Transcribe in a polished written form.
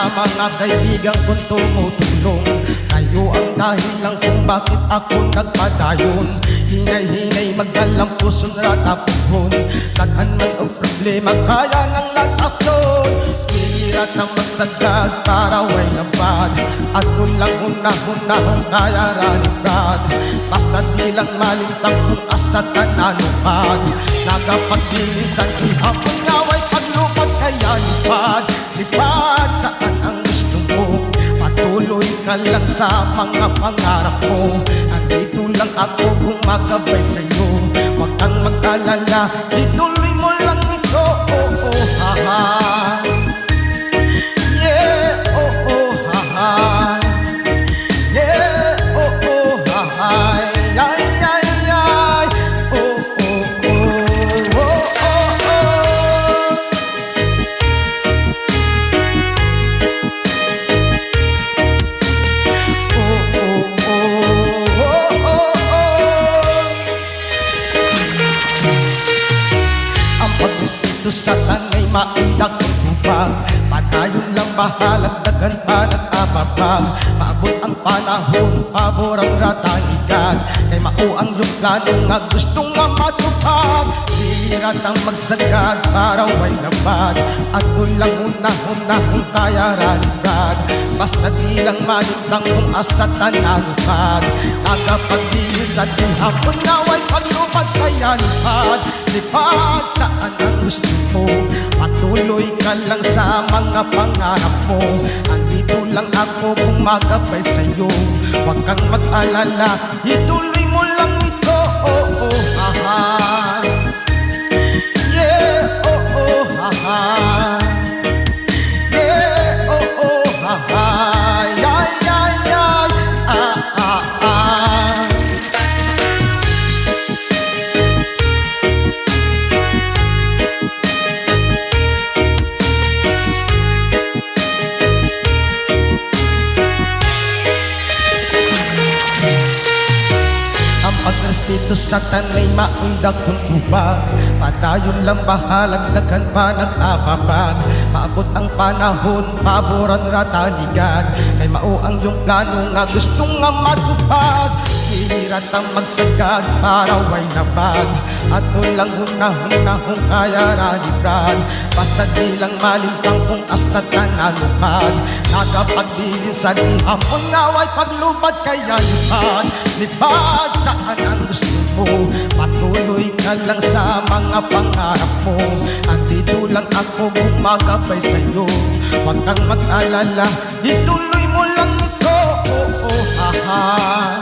sa mga kaibigan kong tumutulong. Kayo ang dahilan kung bakit ako nagpadayon. Hinay-hinay magdalang puson ratapuhon. Daghan man o problema kaya ng latason. Hirat ang magsagad para way labad. At lang hunahunahong kaya ralipad. Basta di lang malintang kung asa tananupad. Nagapagbilisan ihapon ngaway paglupad kaya lipad. Lipad saan ang gusto mo. Patuloy ka lang sa mga pangarap mo. Andito lang ako gumagabay sa'yo. Huwag kang mag-alala, ituloy mo lang ito. Oh, oh, ha, ha. Yeah, oh, oh, ha, ha. Yeah, oh, oh, ha, ha. Ay, ay, ay. Oh, oh, oh, oh, oh, oh. Pag-espiritu sa tanay maidak ang hubag. Patayon lang bahalagdagan pa nag-ababag. Maabot ang panahon, pabor ang ratanigan. Kay mao ang yung plano nga gusto nga matupag. Hirat ang magsagad para way labad. At ulang unahon kaya ralipad. Basta di lang malintang kung asa tanalupad. Nagapagbilis at hapon naway paglupad kaya lipad. Lipad saan ang gusto mo. Patuloy ka lang sa mga pangarap mo. Andito lang ako gumagabay sa'yo. Huwag kang mag-alala, ituloy mo lang ito. Oh, oh, ha, ha. Yeah, oh, oh, ha, ha. Yeah, oh, oh, ha, ha. Ay, ay, ay, ah, ah, ah. Pag-respeto sa tanay maundak kong ubag. Patayon lang bahalagdagan pa nag-ababag. Maabot ang panahon, paboran ratanigan. Kay mao ang yung plano nga gusto nga matupad. Hirat ang magsagad para way nabag. At lang hunahunahong kaya ralipad. Basta di lang malintang kung asa tanalupad. Nagapagbilisan ihapon ngaway paglupad kaya lipad. Lipad saan ang gusto mo. Patuloy ka lang sa mga pangarap mo. Andito lang ako gumagabay sa'yo. Huwag kang mag-alala, ituloy mo lang ito. Oh, oh, ha, ha.